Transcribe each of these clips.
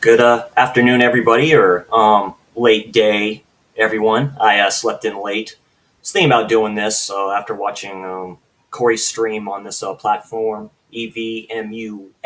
Good afternoon, everybody, or late day, everyone. I slept in late. I was thinking about doing this after watching Corey's stream on this platform, EVMUX.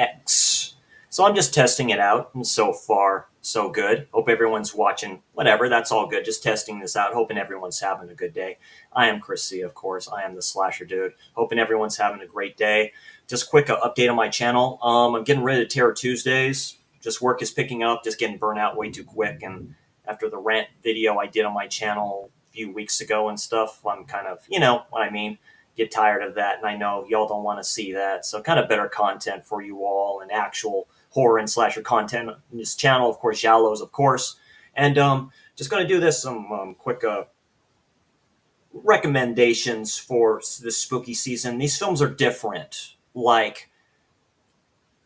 So I'm just testing it out, and so far, so good. Hope everyone's watching. Whatever, that's all good. Just testing this out, hoping everyone's having a good day. I am Chris C, of course. I am the Slasher Dude. Hoping everyone's having a great day. Just quick update on my channel. I'm getting rid of Terror Tuesdays. Just work is picking up, just getting burnt out way too quick. And after the rant video I did on my channel a few weeks ago and stuff, I'm kind of, you know what I mean, get tired of that. And I know y'all don't want to see that. So kind of better content for you all and actual horror and slasher content on this channel. Of course, Yallows, of course. And just going to do this some quick recommendations for this spooky season. These films are different. Like,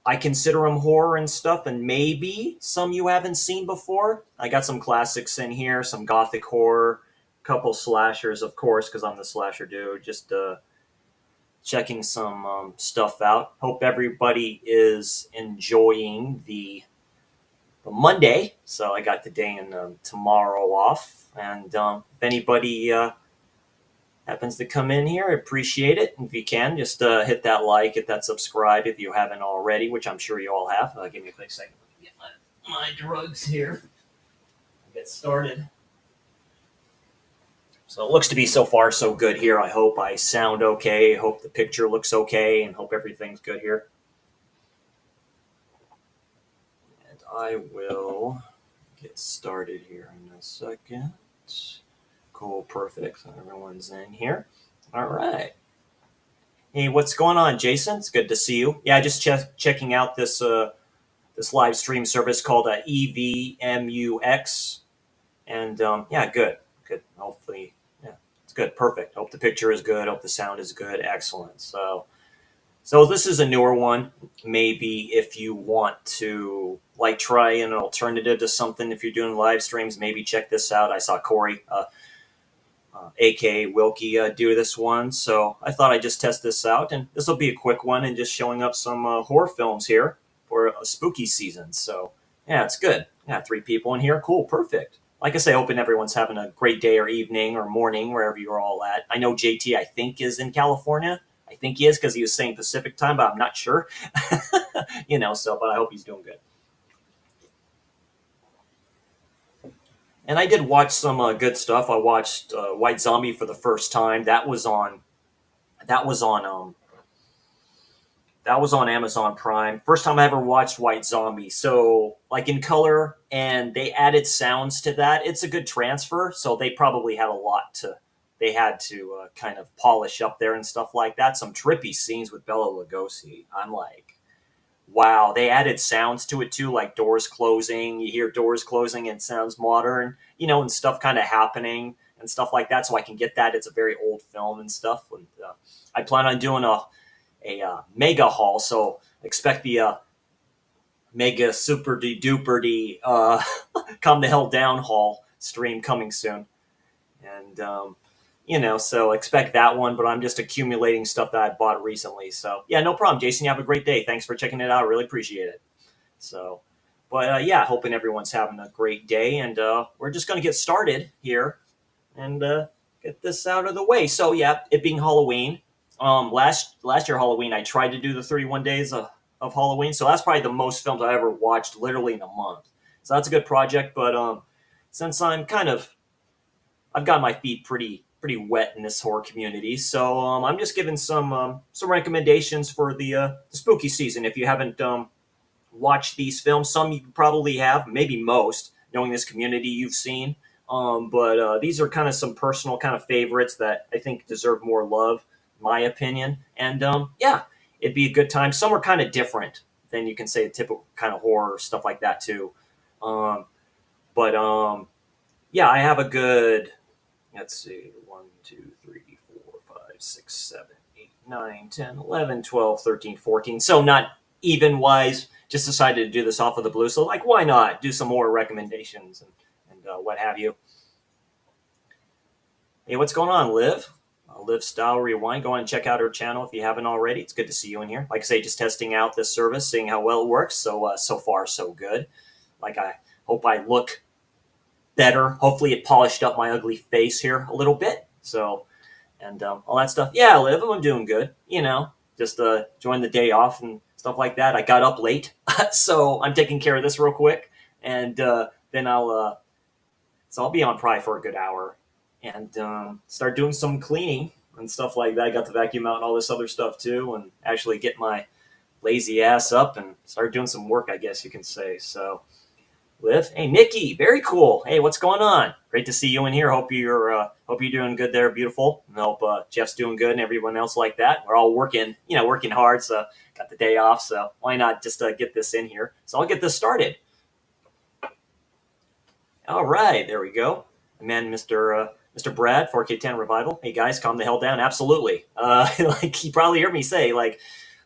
I consider them horror and stuff, and maybe some you haven't seen before. I got some classics in here, some gothic horror, couple slashers, of course, because I'm the slasher dude. Just checking some stuff out. Hope everybody is enjoying the Monday. So I got today and tomorrow off, and if anybody happens to come in here, I appreciate it. And if you can, just hit that like, hit that subscribe if you haven't already, which I'm sure you all have. Give me a quick second. Get my drugs here. Get started. So it looks to be so far so good here. I hope I sound okay. I hope the picture looks okay, and hope everything's good here. And I will get started here in a second. Cool, perfect. So everyone's in here. All right. Hey, what's going on, Jason? It's good to see you. Yeah, just checking out this this live stream service called EVMUX, and yeah, good. Hopefully, yeah, it's good, perfect. Hope the picture is good. Hope the sound is good. Excellent. So this is a newer one. Maybe if you want to like try an alternative to something, if you're doing live streams, maybe check this out. I saw Corey. aka Wilkie, do this one. So I thought I'd just test this out, and this will be a quick one and just showing up some horror films here for a spooky season. So yeah, it's good. Yeah, 3 people in here. Cool, perfect. Like I say, hoping everyone's having a great day or evening or morning, wherever you're all at. I know JT, I think, is in California. I think he is because he was saying Pacific time, but I'm not sure. But I hope he's doing good. And I did watch some good stuff. I watched White Zombie for the first time. That was on that was on Amazon Prime. First time I ever watched White Zombie. So like in color, and they added sounds to that. It's a good transfer. So they probably had a lot to. They had to kind of polish up there and stuff like that. Some trippy scenes with Bela Lugosi. I'm like, wow, they added sounds to it too, like doors closing. You hear doors closing and it sounds modern, and stuff kind of happening and stuff like that. So I can get that. It's a very old film and stuff. And I plan on doing a mega haul, so expect the mega super de duper de come the hell down haul stream coming soon. And so expect that one, but I'm just accumulating stuff that I bought recently. So yeah, no problem, Jason. You have a great day. Thanks for checking it out. I really appreciate it. So, but yeah, hoping everyone's having a great day, and we're just going to get started here and get this out of the way. So yeah, it being Halloween, last year Halloween, I tried to do the 31 days of Halloween. So that's probably the most films I ever watched, literally in a month. So that's a good project. But since I've got my feet pretty wet in this horror community. So I'm just giving some recommendations for the spooky season. If you haven't watched these films, some you probably have, maybe most, knowing this community you've seen. But these are kind of some personal kind of favorites that I think deserve more love, my opinion. And yeah, it'd be a good time. Some are kind of different than you can say a typical kind of horror stuff like that too. But yeah, I have a good. Let's see, 1, 2, 3, 4, 5, 6, 7, 8, 9, 10, 11, 12, 13, 14. So not even wise. Just decided to do this off of the blue. So like, why not do some more recommendations and what have you? Hey, what's going on, Liv? Liv Style Rewind. Go on and check out her channel if you haven't already. It's good to see you in here. Like I say, just testing out this service, seeing how well it works. So so far, so good. Like I hope I look better. Hopefully, it polished up my ugly face here a little bit. So and all that stuff. Yeah, Liv, I'm doing good. Just joined the day off and stuff like that. I got up late, so I'm taking care of this real quick, and then I'll be on probably for a good hour, and start doing some cleaning and stuff like that. I got the vacuum out and all this other stuff too, and actually get my lazy ass up and start doing some work, I guess you can say. So Liv. Hey, Nikki, very cool. Hey, what's going on? Great to see you in here. Hope you're doing good there, beautiful. And hope Jeff's doing good and everyone else like that. We're all working hard. So got the day off. So why not just get this in here? So I'll get this started. All right, there we go. And then Mr. Brad, 4K10 Revival. Hey guys, calm the hell down. Absolutely. Like you probably heard me say, like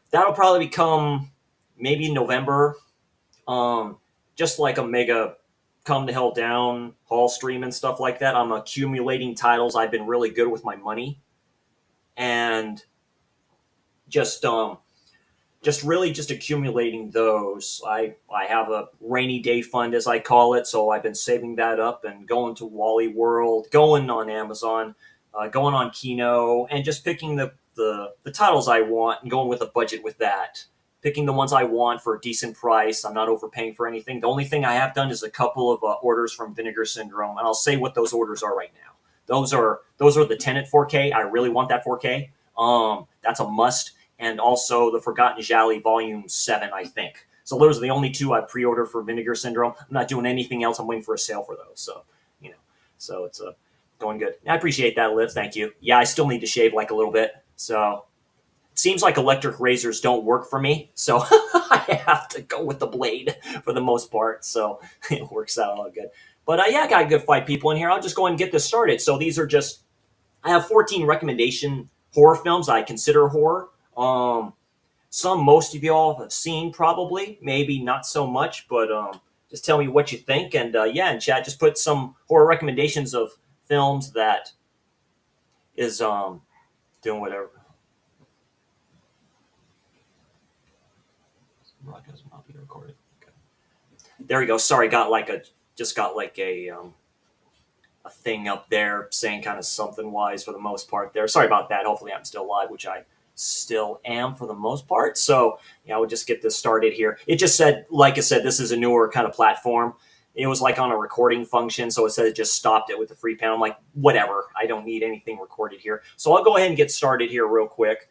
that'll probably become maybe November. Just like a mega come the hell down haul stream and stuff like that. I'm accumulating titles. I've been really good with my money, and just really just accumulating those. I have a rainy day fund, as I call it, so I've been saving that up and going to Wally World, going on Amazon, going on Kino, and just picking the titles I want and going with a budget with that. Picking the ones I want for a decent price. I'm not overpaying for anything. The only thing I have done is a couple of orders from Vinegar Syndrome, and I'll say what those orders are right now. Those are the Tenet 4K. I really want that 4K. That's a must, and also the Forgotten Jali Volume 7, I think. So those are the only two I pre-ordered for Vinegar Syndrome. I'm not doing anything else. I'm waiting for a sale for those. So it's going good. I appreciate that, Liv. Thank you. Yeah, I still need to shave like a little bit. So seems like electric razors don't work for me, so I have to go with the blade for the most part. So it works out all good. But yeah, I got good fight people in here. I'll just go and get this started. So these are I have 14 recommendation horror films I consider horror. Most of y'all have seen probably, maybe not so much, but just tell me what you think. And in chat, just put some horror recommendations of films that is doing whatever. Broadcast will not be recorded. Okay. There we go. Sorry, got like a thing up there saying kind of something wise for the most part there. Sorry about that. Hopefully I'm still live, which I still am for the most part. So yeah, we'll just get this started here. It just said, like I said, this is a newer kind of platform. It was like on a recording function, so it said it just stopped it with the free panel. I'm like, whatever. I don't need anything recorded here. So I'll go ahead and get started here real quick.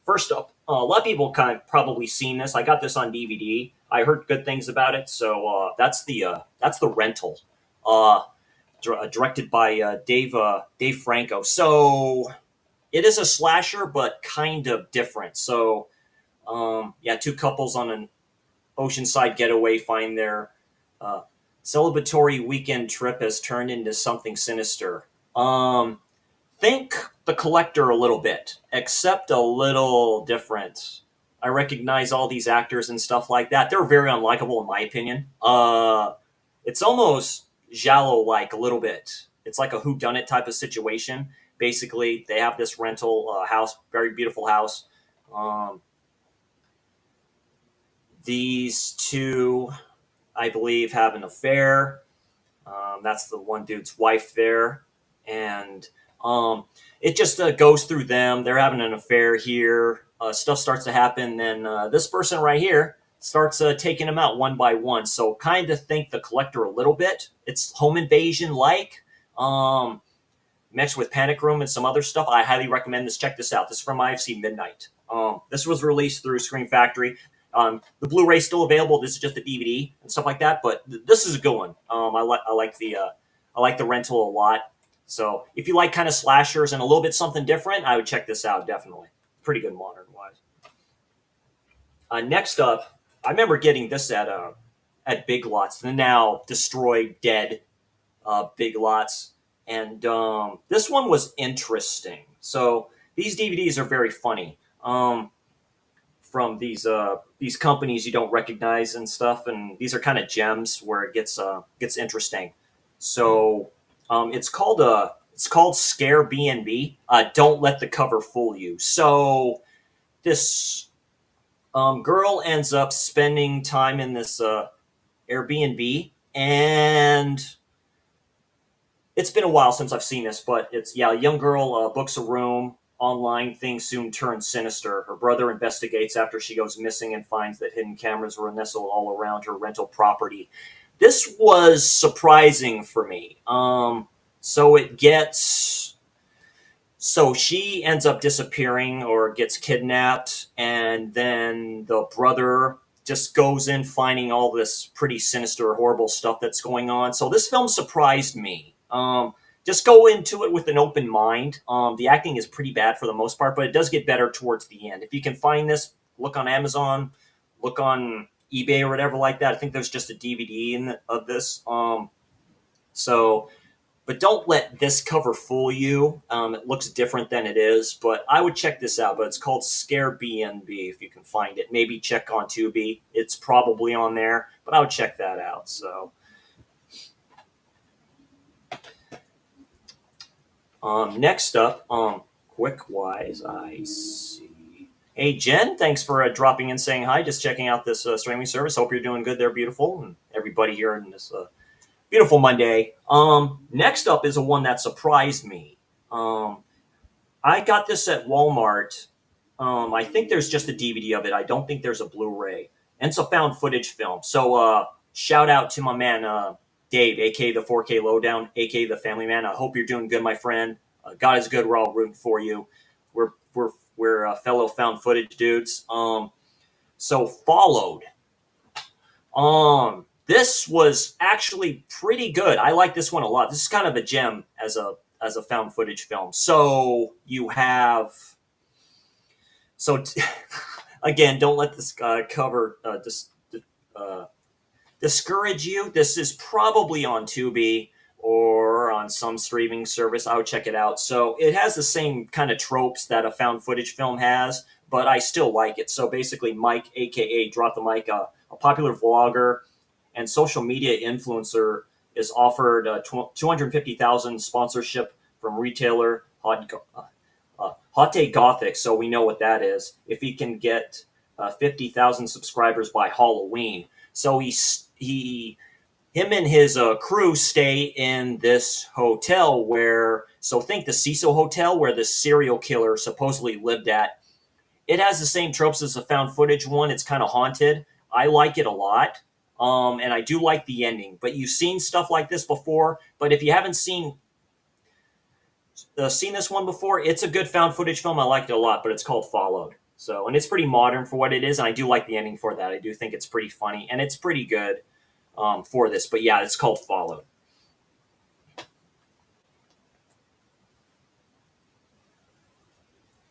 First up, a lot of people kind of probably seen this. I got this on DVD. I heard good things about it. So that's the Rental, directed by Dave Franco. So it is a slasher, but kind of different. So two couples on an oceanside getaway find their celebratory weekend trip has turned into something sinister. Think The Collector a little bit, except a little different. I recognize all these actors and stuff like that. They're very unlikable in my opinion. It's almost Giallo-like a little bit. It's like a whodunit type of situation. Basically, they have this rental house, very beautiful house. These two, I believe, have an affair. That's the one dude's wife there. And it just goes through them. They're having an affair here. Stuff starts to happen. Then this person right here starts taking them out one by one. So kind of think The Collector a little bit. It's home invasion-like, mixed with Panic Room and some other stuff. I highly recommend this. Check this out. This is from IFC Midnight. This was released through Scream Factory. The Blu-ray still available. This is just the DVD and stuff like that. But this is a good one. I like the Rental a lot. So if you like kind of slashers and a little bit something different, I would check this out definitely. Pretty good modern-wise. Next up, I remember getting this at Big Lots. The now destroyed, dead Big Lots. And this one was interesting. So these DVDs are very funny. From these companies you don't recognize and stuff, and these are kind of gems where it gets interesting. So it's called Scare BNB. Don't let the cover fool you. So this girl ends up spending time in this Airbnb, and it's been a while since I've seen this, but it's yeah, a young girl books a room. Online things soon turn sinister. Her brother investigates after she goes missing and finds that hidden cameras were nestled all around her rental property. This was surprising for me. So it gets so she ends up disappearing or gets kidnapped, and then the brother just goes in finding all this pretty sinister, horrible stuff that's going on. So this film surprised me. Just go into it with an open mind. The acting is pretty bad for the most part, but it does get better towards the end. If you can find this, look on Amazon, look on eBay or whatever like that. I think there's just a DVD of this. So but don't let this cover fool you. It looks different than it is, but I would check this out. But it's called Scare BNB if you can find it. Maybe check on Tubi. It's probably on there, but I would check that out. So, next up, Quickwise, I see. Hey, Jen, thanks for dropping in saying hi. Just checking out this streaming service. Hope you're doing good there, beautiful. And everybody here in this beautiful Monday. Next up is a one that surprised me. I got this at Walmart. I think there's just a DVD of it. I don't think there's a Blu-ray. And it's a found footage film. So shout out to my man Dave, aka the 4K Lowdown, aka the Family Man. I hope you're doing good, my friend. God is good. We're all rooting for you. We're fellow found footage dudes. So Followed. This was actually pretty good. I like this one a lot. This is kind of a gem as a found footage film. So you have again, don't let this cover discourage you. This is probably on Tubi or on some streaming service. I would check it out. So it has the same kind of tropes that a found footage film has, but I still like it. So basically, Mike, aka Drop the Mic, a popular vlogger and social media influencer, is offered 250,000 sponsorship from retailer Hot Gothic. So we know what that is. If he can get 50,000 subscribers by Halloween, so him and his crew stay in this hotel where, so think the Cecil Hotel where the serial killer supposedly lived at. It has the same tropes as the found footage one. It's kind of haunted. I like it a lot. And I do like the ending. But you've seen stuff like this before. But if you haven't seen this one before, it's a good found footage film. I liked it a lot, but it's called Followed. So, and it's pretty modern for what it is. And I do like the ending for that. I do think it's pretty funny. And it's pretty good for this. But yeah, it's called Followed.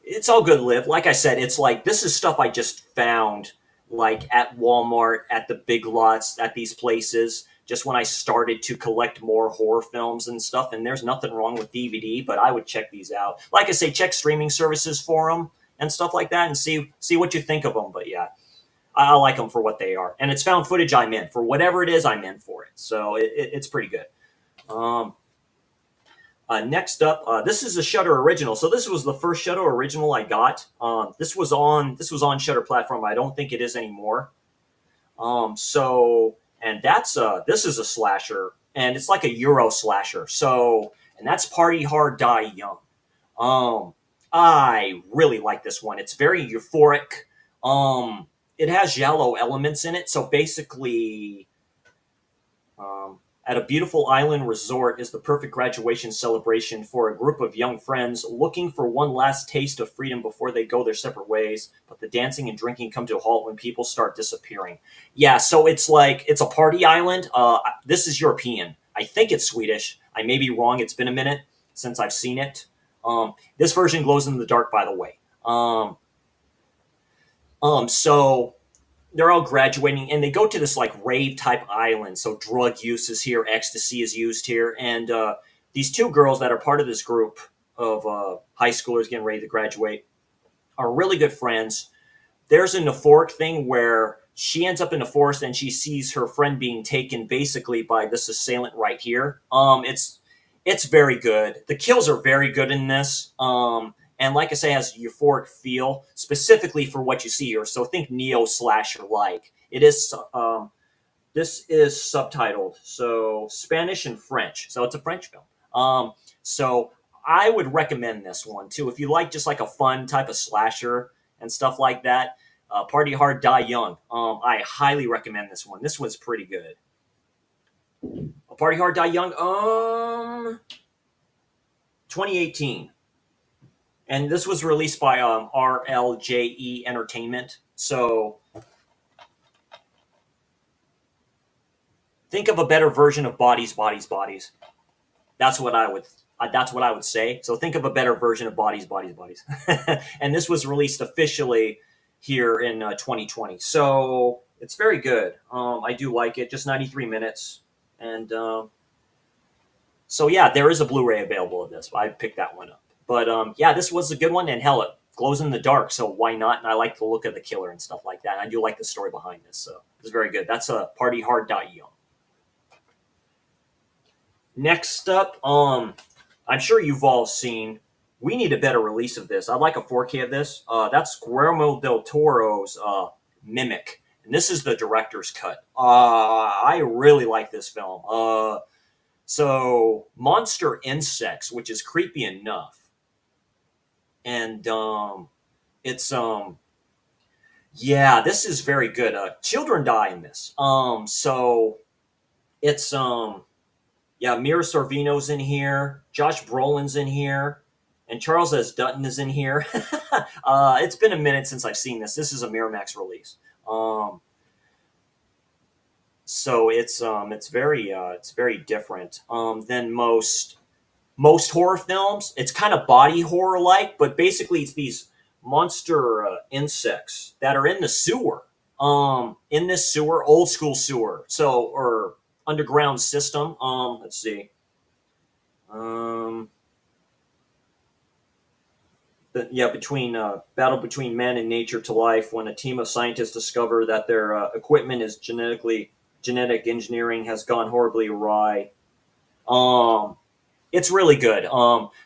It's all good, Liv. Like I said, it's like this is stuff I just found like at Walmart, at the Big Lots, at these places, just when I started to collect more horror films and stuff. And there's nothing wrong with DVD, but I would check these out. Like I say, check streaming services for them and stuff like that, and see what you think of them. But yeah, I like them for what they are, and it's found footage. I'm in for whatever it is. I'm in for it, so it's pretty good. Um, Next up, this is a Shudder original. So this was the first Shudder original I got. This was on Shudder platform. I don't think it is anymore. And this is a slasher, and it's like a Euro slasher. So, and that's Party Hard Die Young. Um, I really like this one. It's very euphoric. It has giallo elements in it. So basically, um, at a beautiful island resort is the perfect graduation celebration for a group of young friends looking for one last taste of freedom before they go their separate ways. But the dancing and drinking come to a halt when people start disappearing. Yeah, so it's like it's a party island. This is European. I think it's Swedish. I may be wrong. It's been a minute since I've seen it. This version glows in the dark, by the way. So they're all graduating and they go to this like rave type island. So drug use is here, ecstasy is used here, and these two girls that are part of this group of high schoolers getting ready to graduate are really good friends. There's a euphoric thing where she ends up in the forest and she sees her friend being taken basically by this assailant right here. It's very good. The kills are very good in this. And like I say, it has a euphoric feel specifically for what you see here. So think neo slasher like. It is. This is subtitled, so Spanish and French. So it's a French film. So I would recommend this one too if you like just like a fun type of slasher and stuff like that. Party Hard, Die Young. I highly recommend this one. This one's pretty good. Party Hard, Die Young. 2018, and this was released by RLJE Entertainment. So think of a better version of Bodies, Bodies, Bodies. That's what I would. That's what I would say. So think of a better version of Bodies, Bodies, Bodies. And this was released officially here in 2020. So it's very good. I do like it. Just 93 minutes, and so yeah, there is a Blu-ray available of this. I picked that one up. But yeah, this was a good one, and hell, it glows in the dark, so why not? And I like the look of the killer and stuff like that. And I do like the story behind this, so it's very good. That's a Party Hard, Die Young. Next up, I'm sure you've all seen. We need a better release of this. I'd like a 4K of this. That's Guillermo del Toro's Mimic, and this is the director's cut. I really like this film. So monster insects, which is creepy enough, and it's yeah, this is very good. Children die in this. So it's yeah, Mira Sorvino's in here, Josh Brolin's in here, and Charles S. Dutton is in here. It's been a minute since I've seen this. This is a Miramax release. So it's very different than most horror films. It's kind of body horror like, but basically it's these monster insects that are in the sewer. In this sewer, old school sewer, so or underground system. Let's see. Yeah, between battle between man and nature to life when a team of scientists discover that their equipment is genetic engineering has gone horribly awry. Um, it's really good.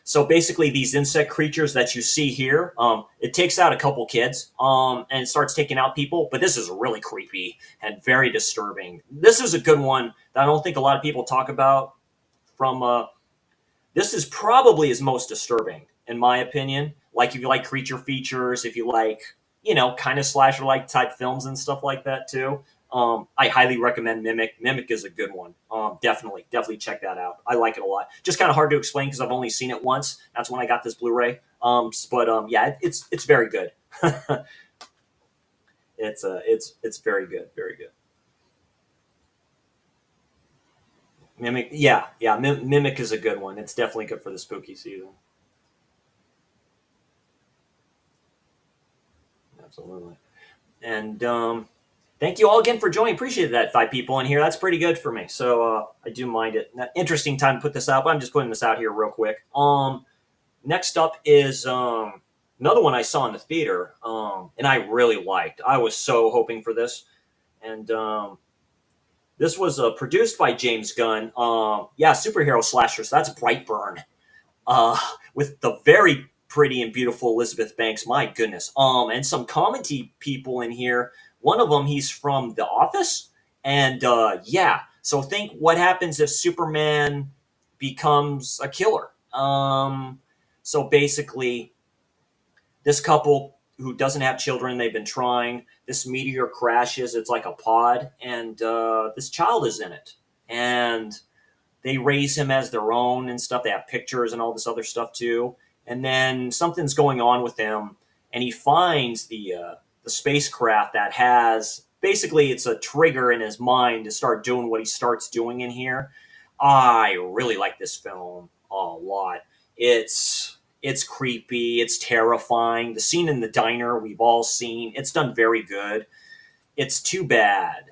So basically, these insect creatures that you see here, it takes out a couple kids, and it starts taking out people. But this is really creepy and very disturbing. This is a good one that I don't think a lot of people talk about. From this is probably his most disturbing, in my opinion. Like if you like creature features, if you like kind of slasher like type films and stuff like that too. I highly recommend Mimic. Mimic is a good one. Definitely check that out. I like it a lot. Just kind of hard to explain because I've only seen it once. That's when I got this Blu-ray. But yeah, it's very good. It's very good, very good. Mimic, yeah. Mimic is a good one. It's definitely good for the spooky season. Absolutely. And thank you all again for joining. Appreciate that. 5 people in here. That's pretty good for me. So I do mind it. Interesting time to put this out, but I'm just putting this out here real quick. Next up is another one I saw in the theater, and I really liked. I was so hoping for this, and this was produced by James Gunn. Yeah, superhero slasher. So that's Brightburn, with the very pretty and beautiful Elizabeth Banks. My goodness. And some comedy people in here. One of them, he's from The Office, and yeah. So think what happens if Superman becomes a killer. So basically, this couple who doesn't have children, they've been trying. This meteor crashes. It's like a pod, and this child is in it, and they raise him as their own and stuff. They have pictures and all this other stuff too. And then something's going on with him, and he finds the spacecraft that has basically it's a trigger in his mind to start doing what he starts doing in here. I really like this film a lot. It's creepy, it's terrifying. The scene in the diner we've all seen. It's done very good. It's too bad.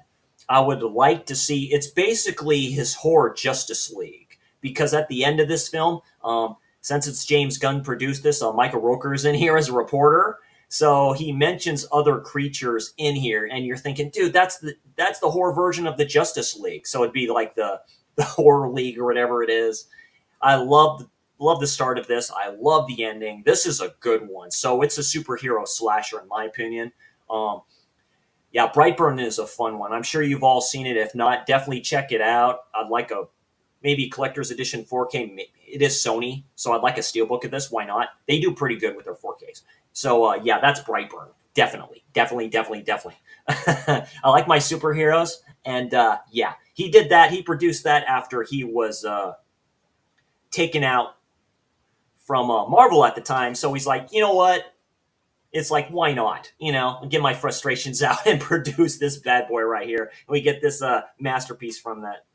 I would like to see. It's basically his horror Justice League because at the end of this film, since it's James Gunn produced this, Michael Rooker is in here as a reporter. So he mentions other creatures in here, and you're thinking, dude, that's the horror version of the Justice League. So it'd be like the horror league or whatever it is. I love the start of this. I love the ending. This is a good one. So it's a superhero slasher in my opinion. Um, Yeah, Brightburn is a fun one. I'm sure you've all seen it. If not, definitely check it out. I'd like a maybe collector's edition 4K. It is Sony, so I'd like a steelbook of this. Why not? They do pretty good with their 4Ks. So yeah, that's Brightburn. Definitely, definitely, definitely, definitely. I like my superheroes, and yeah, he did that. He produced that after he was taken out from Marvel at the time. So he's like, you know what? It's like, why not? Get my frustrations out and produce this bad boy right here. And we get this masterpiece from that.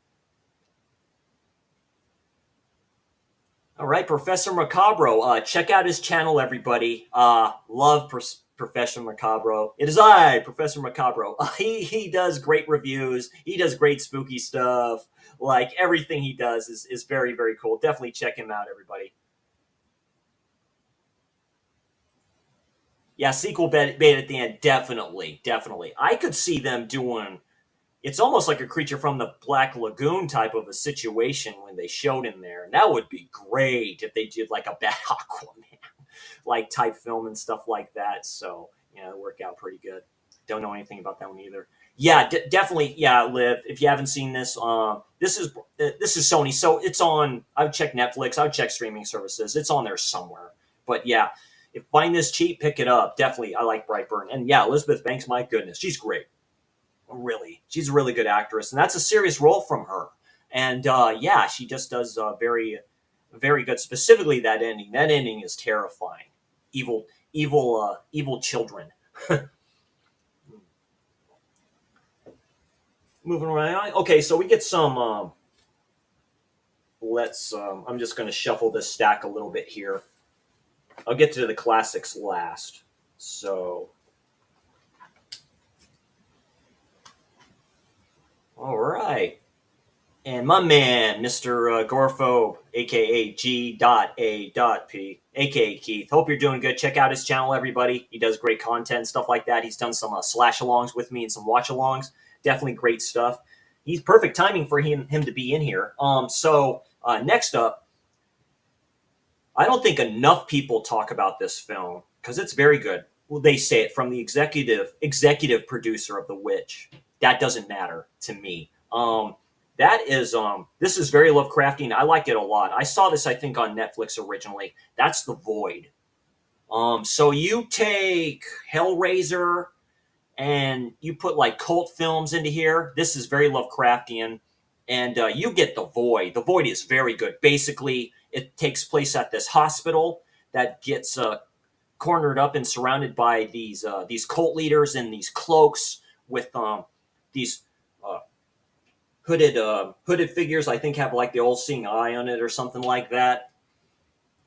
All right, Professor Macabro. Check out his channel, everybody. Love Professor Macabro. It is I, Professor Macabro. He does great reviews. He does great spooky stuff. Like everything he does is very, very cool. Definitely check him out, everybody. Yeah, sequel bait at the end. Definitely, definitely. I could see them doing. It's almost like a Creature from the Black Lagoon type of a situation when they showed him there. And that would be great if they did like a bad Aquaman like type film and stuff like that. So, it worked out pretty good. Don't know anything about that one either. Yeah, definitely. Yeah, Liv. If you haven't seen this, this is Sony, so it's on. I would check Netflix. I would check streaming services. It's on there somewhere. But yeah, if buying this cheap, pick it up. Definitely, I like Brightburn, and yeah, Elizabeth Banks. My goodness, she's great. Really, she's a really good actress, and that's a serious role from her. And yeah, she just does very, very good. Specifically, that ending. That ending is terrifying. Evil, evil children. Moving around. Okay, so we get some. Let's. I'm just going to shuffle this stack a little bit here. I'll get to the classics last. So, all right. And my man, Mr. Gorphobe, aka G.A.P, aka Keith. Hope you're doing good. Check out his channel, everybody. He does great content, stuff like that. He's done some slash alongs with me and some watch alongs. Definitely great stuff. He's perfect timing for him to be in here. So next up, I don't think enough people talk about this film because it's very good. Well, they say it from the executive producer of The Witch. That doesn't matter to me. That is this is very Lovecraftian. I like it a lot. I saw this I think on Netflix originally. That's The Void. So you take Hellraiser and you put like cult films into here. This is very Lovecraftian, and you get The Void. The Void is very good. Basically, it takes place at this hospital that gets cornered up and surrounded by these cult leaders in these cloaks with these uh, hooded figures. I think have like the all seeing eye on it or something like that.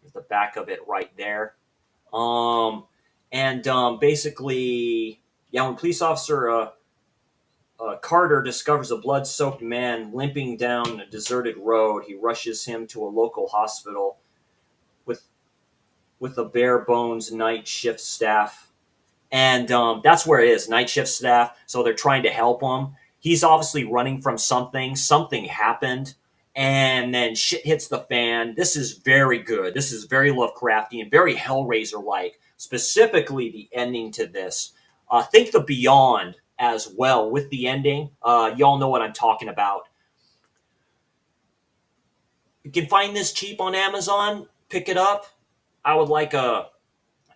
There's the back of it right there. Um, and basically, yeah, when police officer Carter discovers a blood soaked man limping down a deserted road, he rushes him to a local hospital with a bare bones night shift staff. And that's where it is, night shift staff. So they're trying to help him. He's obviously running from something. Something happened. And then shit hits the fan. This is very good. This is very Lovecraftian, very Hellraiser like. Specifically, the ending to this. Think the Beyond as well with the ending. Y'all know what I'm talking about. You can find this cheap on Amazon. Pick it up. I would like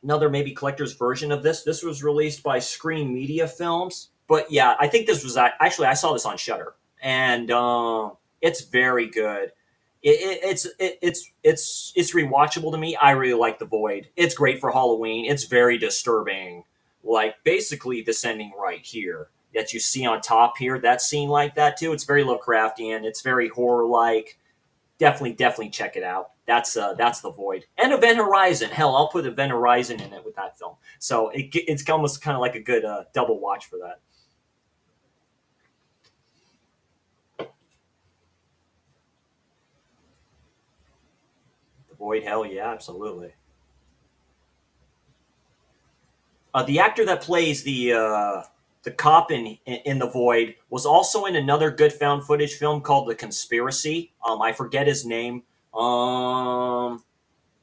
another maybe collector's version of this. This was released by Screen Media Films, but yeah, I think this was actually I saw this on Shutter, and it's very good. It's rewatchable to me. I really like The Void. It's great for Halloween. It's very disturbing. Like basically this ending right here that you see on top here, that scene like that too. It's very Lovecraftian. It's very horror like. Definitely check it out. That's The Void and Event Horizon. Hell, I'll put Event Horizon in it with that film. So it's almost kind of like a good double watch for that. The Void, hell yeah, absolutely. The actor that plays the cop in The Void was also in another good found footage film called The Conspiracy. I forget his name.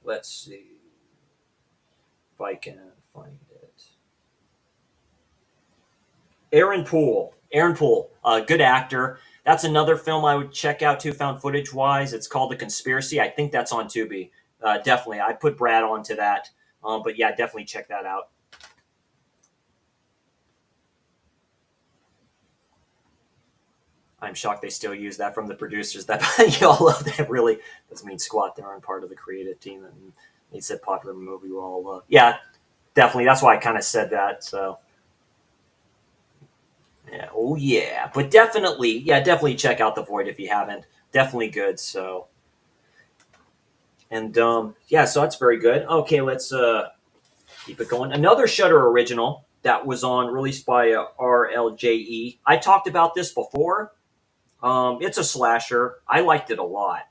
Let's see if I can find it. Aaron Poole, good actor. That's another film I would check out too, found footage wise. It's called The Conspiracy. I think that's on Tubi. Definitely, I put Brad onto that. But yeah, definitely check that out. I'm shocked they still use that from the producers. That y'all love that really doesn't mean squat. They aren't part of the creative team, and they said popular movie we all love. Yeah, definitely. That's why I kind of said that. So yeah, oh yeah, but definitely, yeah, definitely check out The Void if you haven't. Definitely good. So and yeah, so that's very good. Okay, let's keep it going. Another Shutter original that was on released by RLJE. I talked about this before. It's a slasher. I liked it a lot.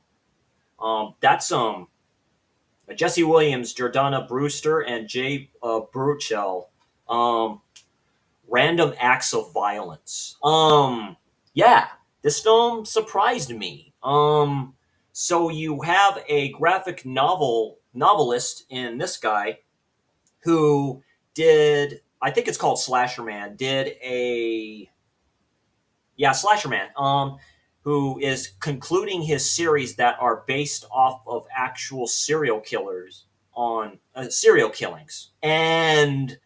That's Jesse Williams, Jordana Brewster, and Jay Bruchel. Um, Random Acts of Violence. Yeah, this film surprised me. So you have a graphic novelist in this guy who did, I think it's called Slasher Man, did a, yeah, Slasher Man, who is concluding his series that are based off of actual serial killers on serial killings. And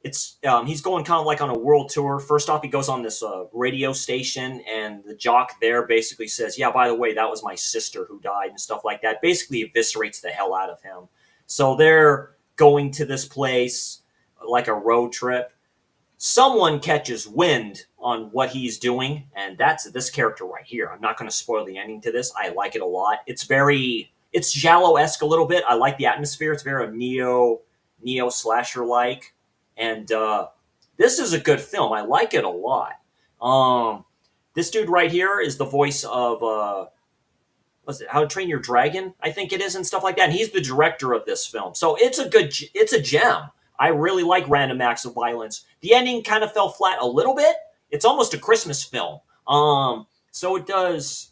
it's he's going kind of like on a world tour. First off, he goes on this radio station, and the jock there basically says, "Yeah, by the way, that was my sister who died," and stuff like that. Basically, eviscerates the hell out of him. So they're going to this place like a road trip. Someone catches wind on what he's doing, and that's this character right here. I'm not going to spoil the ending to this. I like it a lot. It's Giallo esque a little bit. I like the atmosphere. It's very neo slasher like, and this is a good film. I like it a lot. Um, this dude right here is the voice of what's it? How to Train Your Dragon, I think it is, and stuff like that. And he's the director of this film, so it's a gem. I really like Random Acts of Violence. The ending kind of fell flat a little bit. It's almost a Christmas film. So it does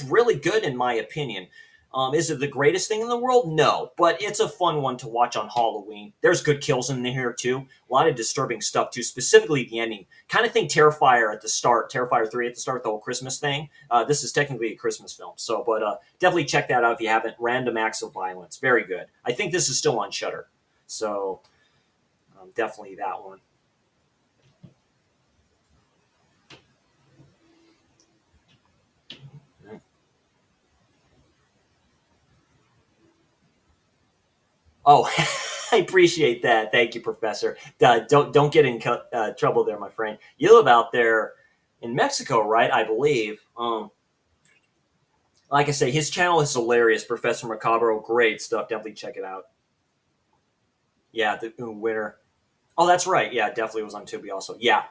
really good in my opinion. Is it the greatest thing in the world? No, but it's a fun one to watch on Halloween. There's good kills in here too. A lot of disturbing stuff too, specifically the ending. Kind of think Terrifier at the start, Terrifier 3 at the start, the whole Christmas thing. This is technically a Christmas film. So, but definitely check that out if you haven't. Random Acts of Violence. Very good. I think this is still on Shudder. So, definitely that one. Oh, I appreciate that. Thank you, Professor. Don't get in trouble there, my friend. You live out there in Mexico, right? I believe. Like I say, his channel is hilarious. Professor Macabro, great stuff. Definitely check it out. Yeah, the winner. Oh, that's right. Yeah, definitely was on Tubi also. Yeah,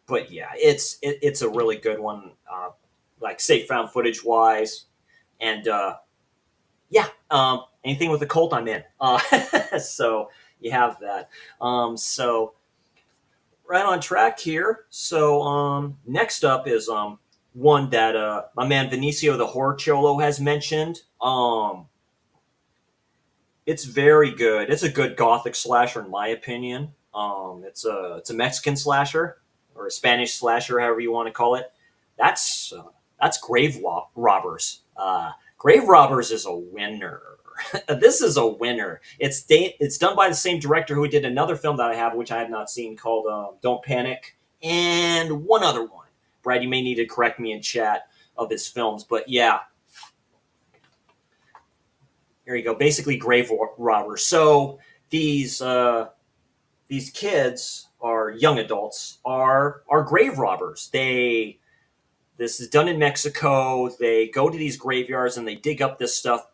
but yeah, it's a really good one. Like say found footage wise, and yeah, anything with the cult, I'm in. So you have that. So right on track here. So next up is one that my man Vinicio the Horror Cholo has mentioned. It's very good. It's a good gothic slasher in my opinion. It's a Mexican slasher or a Spanish slasher, however you want to call it. That's Robbers. Grave Robbers is a winner. This is a winner. It's done by the same director who did another film that I have, which I have not seen, called Don't Panic, and one other one. Brad, you may need to correct me in chat of his films, but yeah, here you go. Basically, Grave Robbers. So these kids are young adults are grave robbers. This is done in Mexico. They go to these graveyards and they dig up this stuff,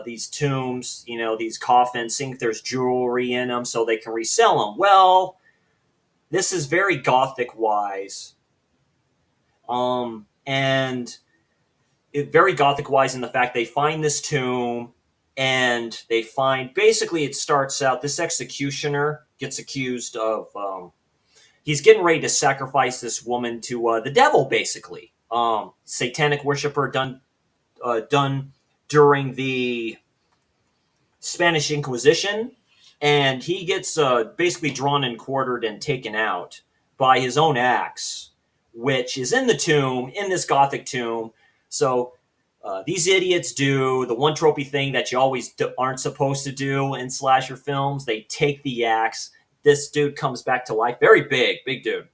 these tombs, these coffins, think there's jewelry in them so they can resell them. Well, this is very gothic wise, and very gothic wise in the fact they find this tomb and they find basically it starts out this executioner gets accused of he's getting ready to sacrifice this woman to the devil, basically. Satanic worshiper done during the Spanish Inquisition. and he gets basically drawn and quartered and taken out by his own axe, which is in the tomb, in this gothic tomb. So these idiots do the one tropey thing that you always aren't supposed to do in slasher films. They take the axe. This dude comes back to life, very big dude,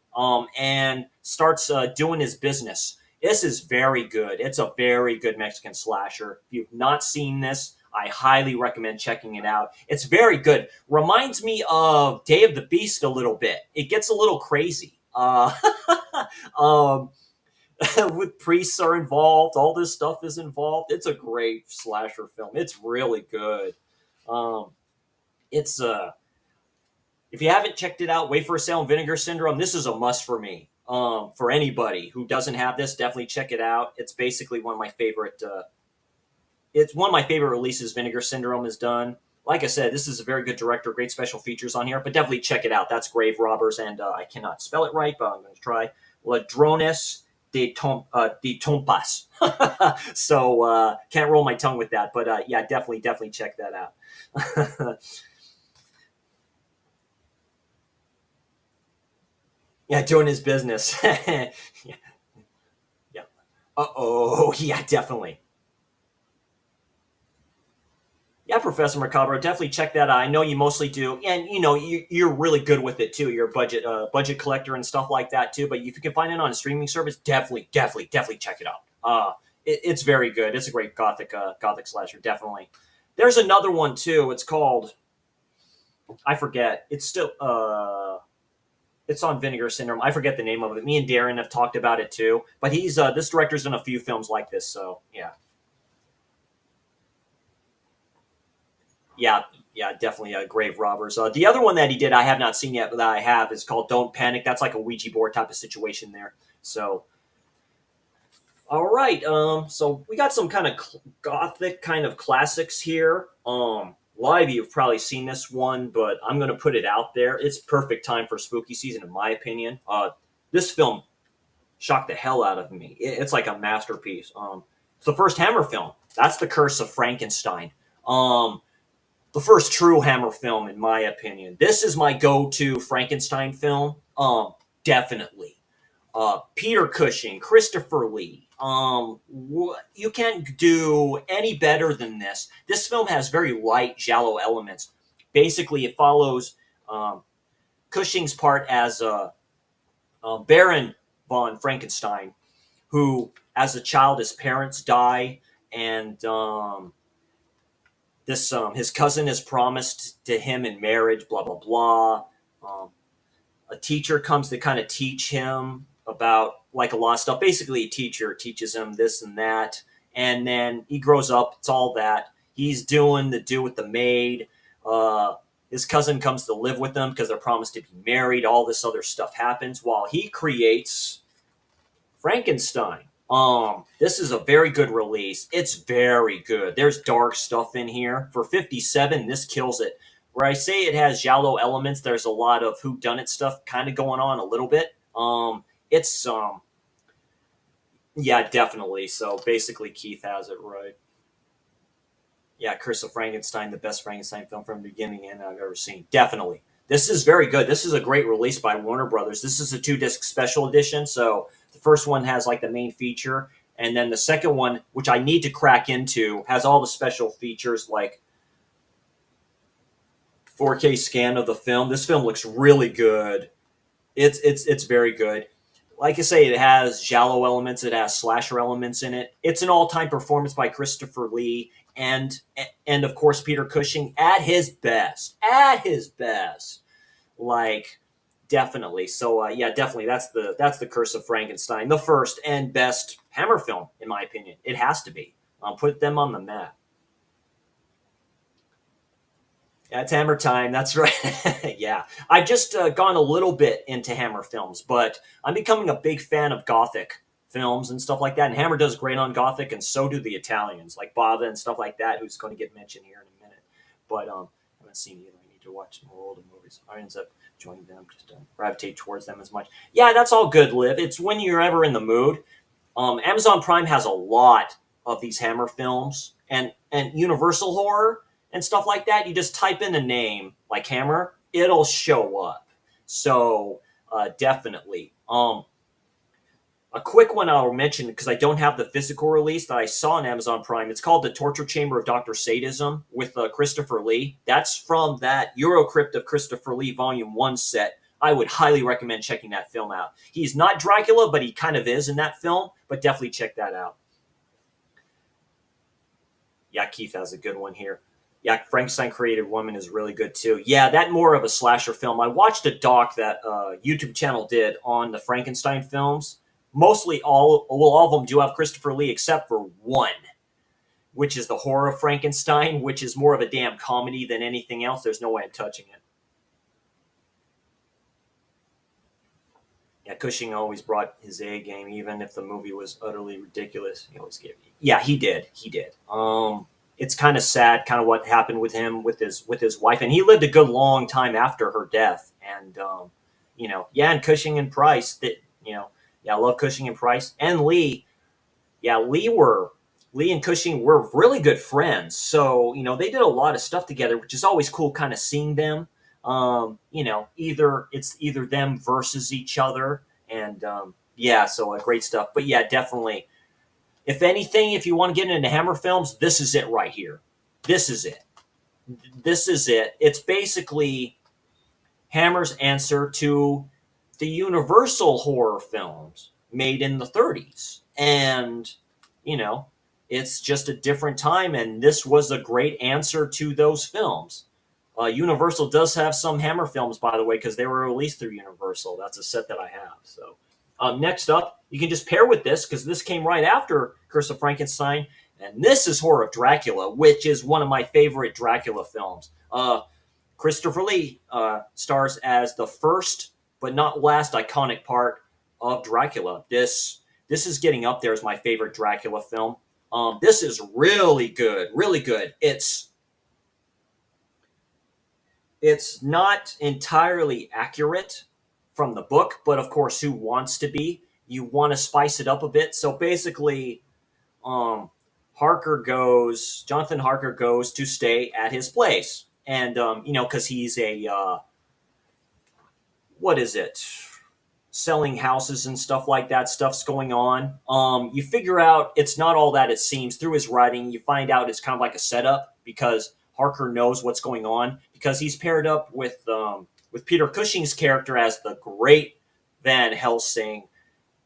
and starts doing his business. This is very good. It's a very good Mexican slasher. If you've not seen this, I highly recommend checking it out. It's very good. Reminds me of Day of the Beast a little bit. It gets a little crazy. Um, with priests are involved, all this stuff is involved. It's a great slasher film. It's really good. Um, it's if you haven't checked it out, Wait for a Sale and Vinegar Syndrome. This is a must for me. For anybody who doesn't have this, definitely check it out. It's basically one of my favorite. It's one of my favorite releases. Vinegar Syndrome has done. Like I said, this is a very good director, great special features on here. But definitely check it out. That's Grave Robbers, and I cannot spell it right, but I'm going to try. Ladrones de Tompas. So can't roll my tongue with that, but yeah, definitely check that out. Yeah, doing his business. Yeah, yeah. Oh, yeah, definitely. Yeah, Professor Macabre, definitely check that out. I know you mostly do, and you're really good with it too. You're a budget collector and stuff like that too. But if you can find it on a streaming service, definitely check it out. It's very good. It's a great gothic slasher, definitely. There's another one too. It's called, I forget. It's still it's on Vinegar Syndrome. I forget the name of it. Me and Darren have talked about it too. But he's this director's done a few films like this, so yeah. Yeah, yeah, definitely Grave Robbers. The other one that he did, I have not seen yet, but that I have is called Don't Panic. That's like a Ouija board type of situation there. So, all right. So we got some kind of gothic kind of classics here. A lot of you have probably seen this one, but I'm going to put it out there. It's perfect time for spooky season, in my opinion. This film shocked the hell out of me. It's like a masterpiece. It's the first Hammer film. That's The Curse of Frankenstein. The first true Hammer film, in my opinion. This is my go-to Frankenstein film. Definitely. Peter Cushing, Christopher Lee. You can't do any better than this. This film has very light, shallow elements. Basically, it follows Cushing's part as Baron von Frankenstein, who, as a child, his parents die, and this his cousin is promised to him in marriage. Blah blah blah. Um, a teacher comes to kind of teach him about like a lot of stuff. Basically, a teacher teaches him this and that, and then he grows up. It's all that he's doing the do with the maid. His cousin comes to live with them because they're promised to be married. All this other stuff happens while he creates Frankenstein. This is a very good release. It's very good. There's dark stuff in here. For 57, this kills it. Where I say it has giallo elements, there's a lot of whodunit stuff kind of going on a little bit. It's yeah, definitely. So basically, Keith has it right. Yeah, Curse of Frankenstein, the best Frankenstein film from the beginning and I've ever seen. Definitely. This is very good. This is a great release by Warner Brothers. This is a 2-disc special edition. So the first one has like the main feature, and then the second one, which I need to crack into, has all the special features like 4K scan of the film. This film looks really good. It's very good. Like I say, it has giallo elements. It has slasher elements in it. It's an all-time performance by Christopher Lee and of course Peter Cushing at his best. At his best, like definitely. So yeah, definitely. That's the Curse of Frankenstein, the first and best Hammer film in my opinion. It has to be. Put them on the map. Yeah, it's Hammer time. That's right. Yeah, I've just gone a little bit into Hammer films, but I'm becoming a big fan of Gothic films and stuff like that. And Hammer does great on Gothic, and so do the Italians, like Bava and stuff like that, who's going to get mentioned here in a minute. But I haven't seen either. I need to watch more older movies. I ends up joining them, just don't gravitate towards them as much. Yeah, that's all good, Liv. It's when you're ever in the mood. Amazon Prime has a lot of these Hammer films, and Universal Horror and stuff like that, you just type in a name like Hammer, it'll show up. So definitely. A quick one I'll mention because I don't have the physical release that I saw on Amazon Prime. It's called The Torture Chamber of Dr. Sadism with Christopher Lee. That's from that Eurocrypt of Christopher Lee Volume 1 set. I would highly recommend checking that film out. He's not Dracula, but he kind of is in that film, but definitely check that out. Yeah, Keith has a good one here. Yeah, Frankenstein Created Woman is really good too. Yeah, that more of a slasher film. I watched a doc that YouTube channel did on the Frankenstein films. Mostly all of them do have Christopher Lee except for one, which is the Horror of Frankenstein, which is more of a damn comedy than anything else. There's no way I'm touching it. Yeah, Cushing always brought his A game, even if the movie was utterly ridiculous. He always gave. Yeah, he did. He did. It's kind of sad, kind of what happened with him with his wife, and he lived a good long time after her death. And yeah, and Cushing and Price, that yeah, I love Cushing and Price and Lee. Yeah, Lee and Cushing were really good friends. So they did a lot of stuff together, which is always cool, kind of seeing them. Either them versus each other, and yeah, so great stuff. But yeah, definitely. If anything, if you want to get into Hammer films, this is it right here. This is it. This is it. It's basically Hammer's answer to the Universal horror films made in the 30s. And, you know, it's just a different time, and this was a great answer to those films. Universal does have some Hammer films, by the way, because they were released through Universal. That's a set that I have. So next up, you can just pair with this because this came right after Curse of Frankenstein, and this is Horror of Dracula, which is one of my favorite Dracula films. Christopher Lee stars as the first but not last iconic part of Dracula. This is getting up there as my favorite Dracula film. This is really good, really good. It's not entirely accurate from the book, but of course, who wants to be? You want to spice it up a bit. So basically, um, Jonathan Harker goes to stay at his place, and because he's a what is it? Selling houses and stuff like that. Stuff's going on. You figure out it's not all that it seems through his writing. You find out it's kind of like a setup because Harker knows what's going on because he's paired up with Peter Cushing's character as the great Van Helsing.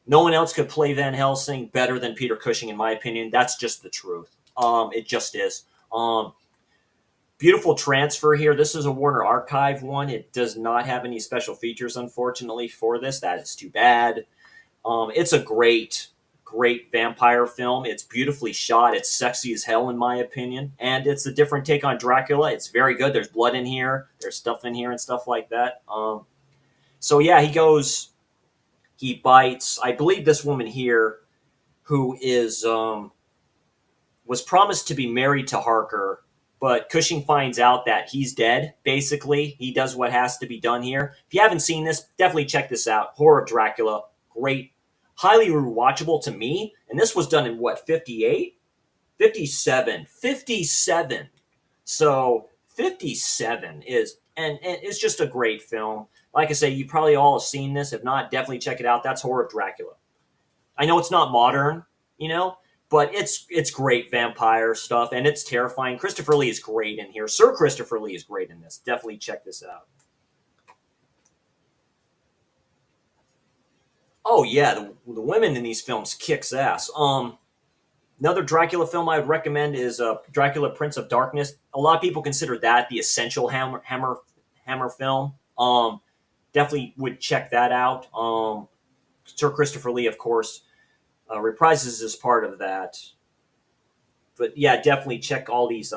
No one else could play Van Helsing better than Peter Cushing, in my opinion. That's just the truth. It just is. Beautiful transfer here. This is a Warner Archive one. It does not have any special features, unfortunately, for this. That is too bad. It's a great, great vampire film. It's beautifully shot. It's sexy as hell, in my opinion. And it's a different take on Dracula. It's very good. There's blood in here. There's stuff in here and stuff like that. So, yeah, he bites. I believe this woman here who was promised to be married to Harker, but Cushing finds out that he's dead, basically. He does what has to be done here. If you haven't seen this, definitely check this out. Horror of Dracula. Great. Highly rewatchable to me. And this was done in, what, 58? 57. 57. So 57 is, and it's just a great film. Like I say, you probably all have seen this. If not, definitely check it out. That's Horror of Dracula. I know it's not modern, but it's great vampire stuff, and it's terrifying. Christopher Lee is great in here. Sir Christopher Lee is great in this. Definitely check this out. Oh yeah, the women in these films kicks ass. Another Dracula film I would recommend is Dracula Prince of Darkness. A lot of people consider that the essential Hammer film. Definitely would check that out. Sir Christopher Lee, of course, reprises as part of that. But yeah, definitely check all these.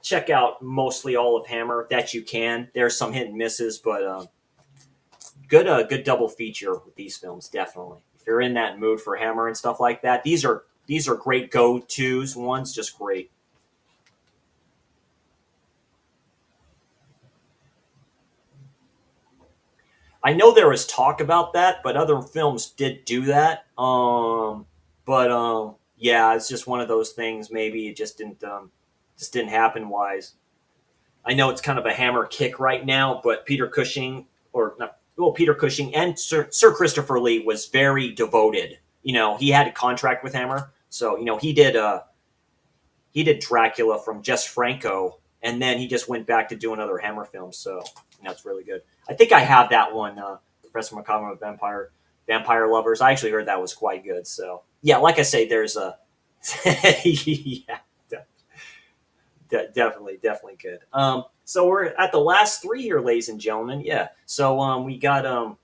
Check out mostly all of Hammer that you can. There's some hit and misses, but good double feature with these films. Definitely, if you're in that mood for Hammer and stuff like that, these are great go-tos. One's just great. I know there was talk about that, but other films did do that. But yeah, it's just one of those things. Maybe it just didn't. Just didn't happen wise. I know it's kind of a Hammer kick right now, but Peter Cushing, or not, well, Peter Cushing and Sir Christopher Lee was very devoted. He had a contract with Hammer, so he did Dracula from Jess Franco, and then he just went back to doing other Hammer films. So that's really good. I think I have that one, Professor Macabre with Vampire Lovers. I actually heard that was quite good. So yeah, like I say, there's a yeah, definitely good. So we're at the last three here, ladies and gentlemen. Yeah. So we got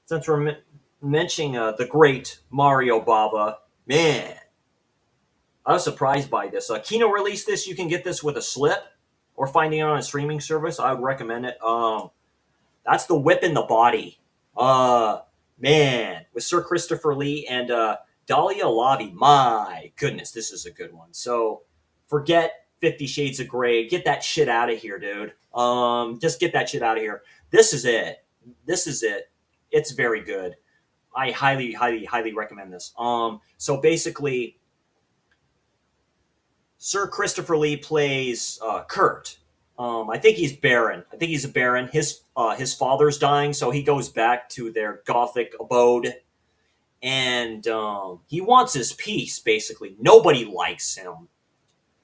since we're mentioning the great Mario Bava, man, I was surprised by this. Kino released this. You can get this with a slip or finding it on a streaming service. I would recommend it. That's The Whip in the Body. Man, with Sir Christopher Lee and Dahlia Lavi. My goodness, this is a good one. So forget 50 Shades of Grey. Get that shit out of here, dude. Just get that shit out of here. This is it. This is it. It's very good. I highly recommend this. So basically, Sir Christopher Lee plays Kurt. I think he's Baron. I think he's a Baron. His father's dying, so he goes back to their Gothic abode, and he wants his peace. Basically, nobody likes him.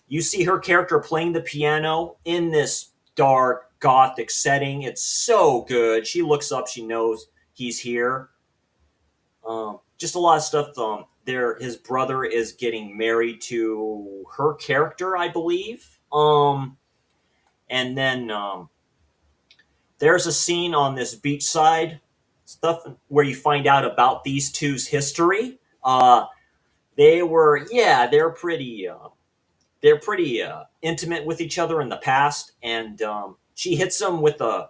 You see her character playing the piano in this dark Gothic setting. It's so good. She looks up. She knows he's here. Just a lot of stuff. His brother is getting married to her character, I believe. And then there's a scene on this beachside stuff where you find out about these two's history. They're pretty intimate with each other in the past, and she hits him with the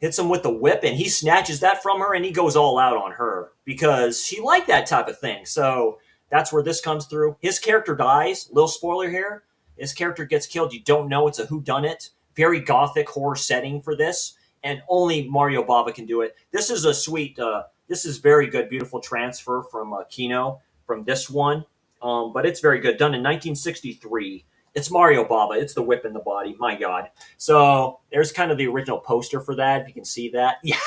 whip, and he snatches that from her, and he goes all out on her because she liked that type of thing. So that's where this comes through. His character dies. Little spoiler here. His character gets killed. You don't know. It's a whodunit. Very Gothic horror setting for this, and only Mario Bava can do it. This is a sweet, this is very good, beautiful transfer from Kino from this one. But it's very good. Done in 1963. It's Mario Bava. It's The Whip in the Body. My God. So there's kind of the original poster for that, if you can see that. Yeah.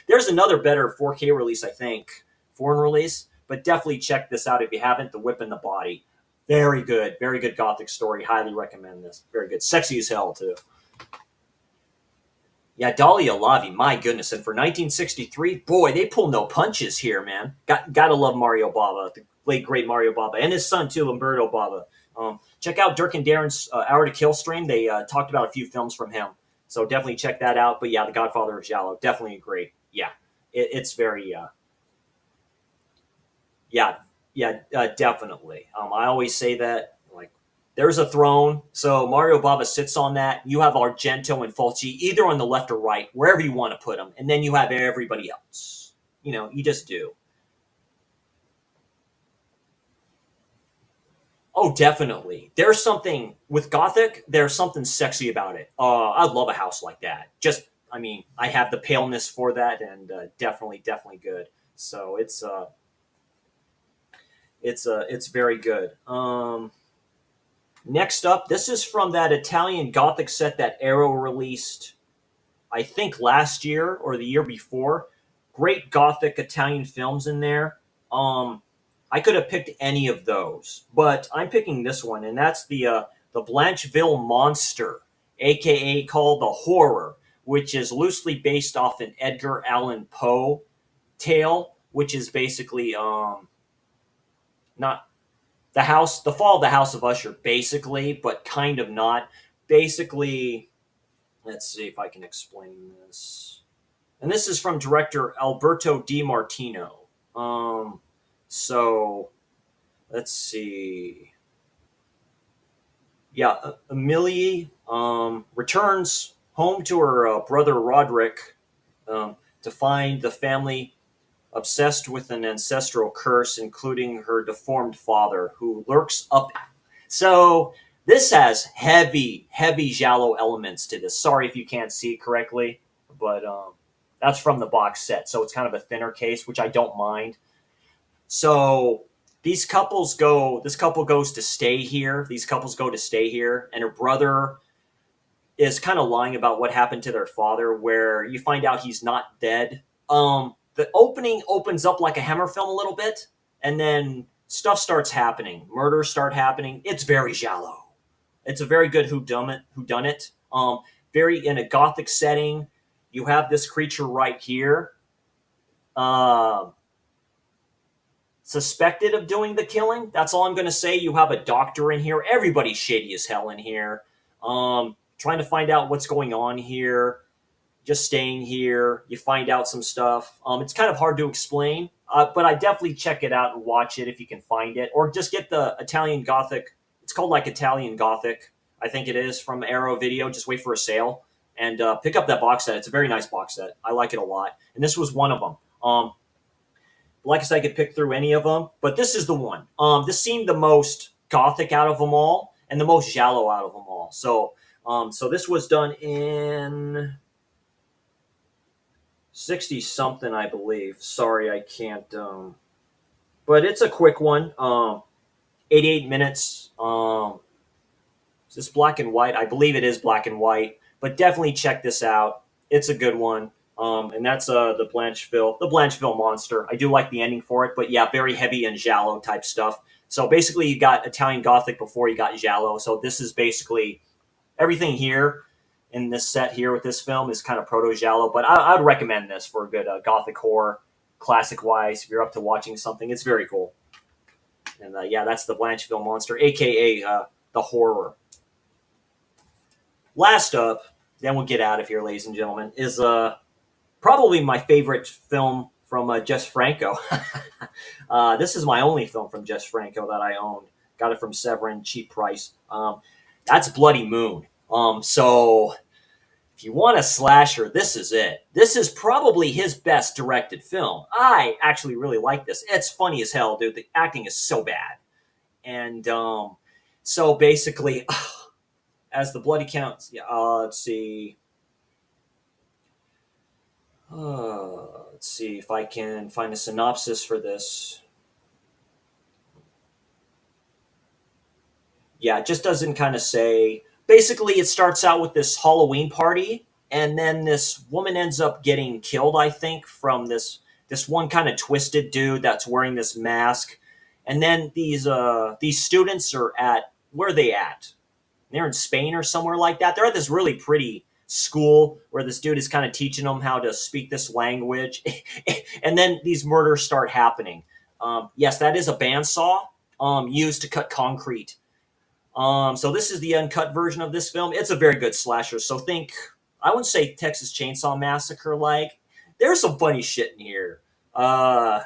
There's another better 4K release, I think. Foreign release. But definitely check this out if you haven't. The Whip in the Body. Very good. Very good Gothic story. Highly recommend this. Very good. Sexy as hell, too. Yeah, Dahlia Lavi. My goodness. And for 1963, boy, they pull no punches here, man. Gotta love Mario Bava. The late, great Mario Bava. And his son, too, Umberto Bava. Check out Dirk and Darren's Hour to Kill stream. They talked about a few films from him. So definitely check that out. But yeah, The Godfather of Giallo, definitely great. Yeah, it's very, definitely. I always say that, like, there's a throne. So Mario Bava sits on that. You have Argento and Fulci either on the left or right, wherever you want to put them. And then you have everybody else. You just do. Oh, definitely. There's something with Gothic. There's something sexy about it. I'd love a house like that. I have the paleness for that, and definitely good. So it's very good. Next up, this is from that Italian Gothic set that Arrow released, I think last year or the year before. Great Gothic Italian films in there. I could have picked any of those, but I'm picking this one, and that's the Blancheville Monster, aka called The Horror, which is loosely based off an Edgar Allan Poe tale, which is basically not the fall of the House of Usher, basically, but kind of not. Basically, let's see if I can explain this. And this is from director Alberto Di Martino. So, let's see. Yeah, Amelie returns home to her brother Roderick to find the family obsessed with an ancestral curse, including her deformed father, who lurks up. So, this has heavy giallo elements to this. Sorry if you can't see it correctly, but that's from the box set. So, it's kind of a thinner case, which I don't mind. So these couples go. This couple goes to stay here. These couples go to stay here, and her brother is kind of lying about what happened to their father, where you find out he's not dead. The opening opens up like a Hammer film a little bit, and then stuff starts happening. Murders start happening. It's very shallow. It's a very good whodunit. Very in a gothic setting. You have this creature right here, uh, suspected of doing the killing. That's all I'm going to say. You have a doctor in here. Everybody's shady as hell in here. Trying to find out what's going on here. Just staying here, you find out some stuff. It's kind of hard to explain, but I definitely check it out and watch it if you can find it, or just get the Italian Gothic. It's called like Italian Gothic, I think it is, from Arrow Video. Just wait for a sale and pick up that box set. It's a very nice box set. I like it a lot, and this was one of them. Like I said, I could pick through any of them, but this is the one. This seemed the most gothic out of them all, and the most shallow out of them all. So this was done in 60 something, I believe. Sorry, I can't. But it's a quick one. 88 minutes. Is this black and white? I believe it is black and white. But definitely check this out. It's a good one. And that's the Blancheville monster. I do like the ending for it, but yeah, very heavy and giallo type stuff. So basically, you got Italian Gothic before you got giallo. So this is basically everything here in this set here with this film is kind of proto giallo. But I would recommend this for a good Gothic horror, classic wise. If you're up to watching something, it's very cool. And yeah, that's the Blancheville monster, aka the horror. Last up, then we'll get out of here, ladies and gentlemen, is probably my favorite film from Jess Franco. This is my only film from Jess Franco that I owned. Got it from Severin, cheap price. That's Bloody Moon. So if you want a slasher, this is it. This is probably his best directed film. I actually really like this. It's funny as hell, dude. The acting is so bad. And so basically, as the bloody counts, yeah, let's see. Let's see if I can find a synopsis for this. Yeah, it just doesn't kind of say. Basically, it starts out with this Halloween party, and then this woman ends up getting killed, I think, from this one kind of twisted dude that's wearing this mask. And then these students are at, where are they at? They're in Spain or somewhere like that. They're at this really pretty school where this dude is kind of teaching them how to speak this language. And then these murders start happening. Yes, that is a bandsaw used to cut concrete. So this is the uncut version of this film. It's a very good slasher. So think, I wouldn't say Texas Chainsaw Massacre like. There's some funny shit in here. I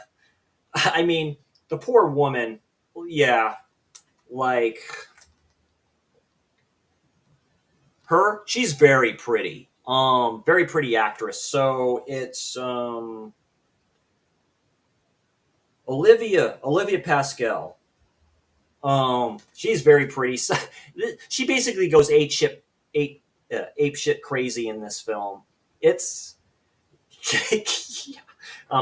mean, the poor woman, yeah, like her, she's very pretty actress. So it's Olivia Pascal. She's very pretty. So, she basically goes ape shit crazy in this film. It's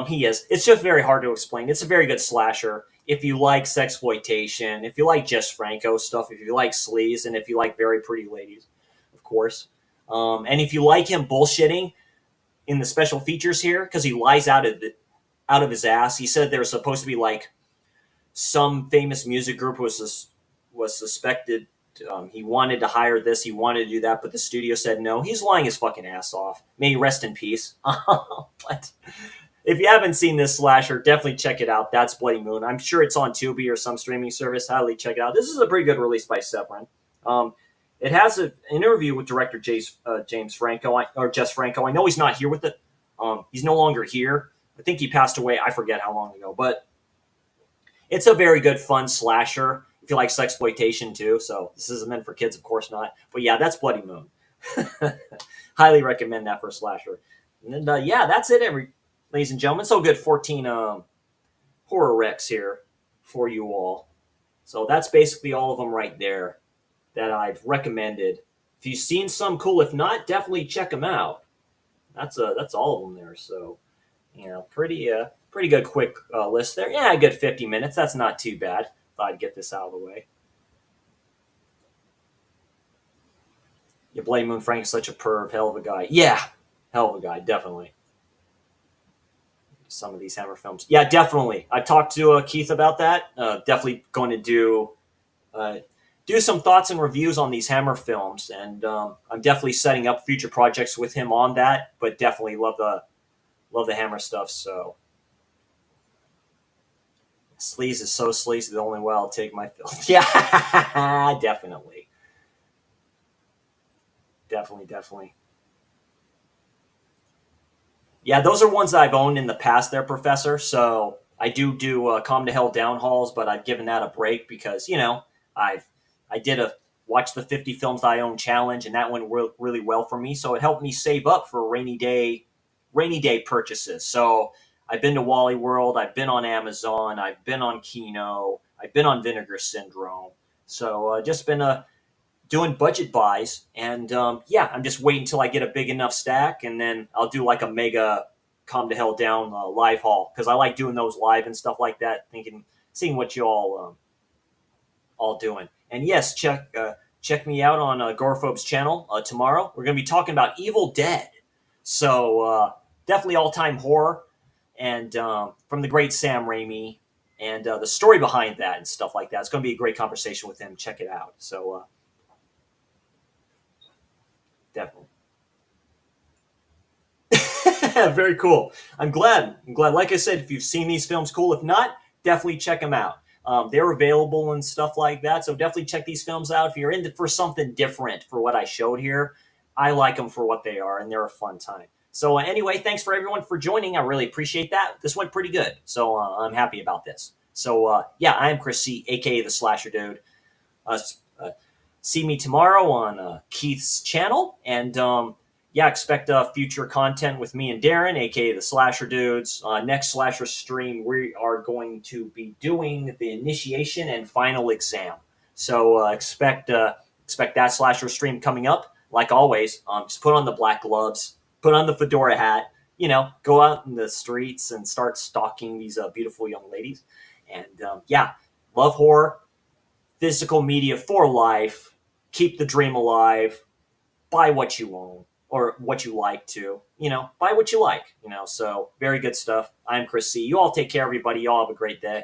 he is. It's just very hard to explain. It's a very good slasher. If you like sexploitation, if you like Jess Franco stuff, if you like sleaze, and if you like very pretty ladies, of course. And if you like him bullshitting in the special features here, because he lies out of his ass. He said there's supposed to be like some famous music group was suspected. He wanted to hire this, he wanted to do that, but the studio said no. He's lying his fucking ass off. May he rest in peace. But if you haven't seen this slasher, definitely check it out. That's Bloody Moon. I'm sure it's on Tubi or some streaming service. Highly check it out. This is a pretty good release by Severin. It has an interview with director James Franco, or Jess Franco. I know he's not here with it. He's no longer here. I think he passed away. I forget how long ago, but it's a very good, fun slasher. If you like sexploitation too, so this isn't meant for kids, of course not. But yeah, that's Bloody Moon. Highly recommend that for a slasher. And then, yeah, that's it, ladies and gentlemen. So good, 14 horror wrecks here for you all. So that's basically all of them right there that I've recommended. If you've seen some, cool. If not, definitely check them out. That's all of them there. So, pretty Pretty good quick list there. Yeah, a good 50 minutes. That's not too bad. Thought I'd get this out of the way. You blame Moon Frank's such a perv, hell of a guy. Yeah, hell of a guy, definitely. Some of these Hammer films. Yeah, definitely. I talked to Keith about that. Definitely going to uh, do some thoughts and reviews on these Hammer films, and I'm definitely setting up future projects with him on that. But definitely love the Hammer stuff. So sleaze is so sleazy. The only way I'll take my film. Yeah, definitely, definitely. Yeah, those are ones that I've owned in the past there, Professor. So I do Calm to Hell Down hauls, but I've given that a break because, I've I did a watch the 50 films I own challenge, and that went really well for me. So it helped me save up for rainy day purchases. So I've been to Wally World, I've been on Amazon, I've been on Kino, I've been on Vinegar Syndrome. So just been doing budget buys, and yeah, I'm just waiting until I get a big enough stack, and then I'll do like a mega Calm to Hell Down live haul because I like doing those live and stuff like that. Seeing what you all doing, and yes, check me out on Gorophobe's channel tomorrow. We're gonna be talking about Evil Dead, so definitely all time horror, and from the great Sam Raimi. And the story behind that and stuff like that. It's going to be a great conversation with him. Check it out. So definitely. Very cool. I'm glad. I'm glad. Like I said, if you've seen these films, cool. If not, definitely check them out. They're available and stuff like that. So definitely check these films out. If you're into for something different for what I showed here, I like them for what they are, and they're a fun time. So anyway, thanks for everyone for joining. I really appreciate that. This went pretty good, so I'm happy about this. So yeah, I'm Chris C, aka the Slasher Dude. Uh, uh, See me tomorrow on Keith's channel, and yeah, expect future content with me and Darren, aka the Slasher Dudes. Next Slasher stream, we are going to be doing the initiation and final exam. So expect that Slasher stream coming up. Like always, just put on the black gloves, put on the fedora hat. Go out in the streets and start stalking these beautiful young ladies. And yeah, love horror, physical media for life. Keep the dream alive. Buy what you own or what you like to. Buy what you like. So very good stuff. I'm Chris C. You all take care, everybody. You all have a great day.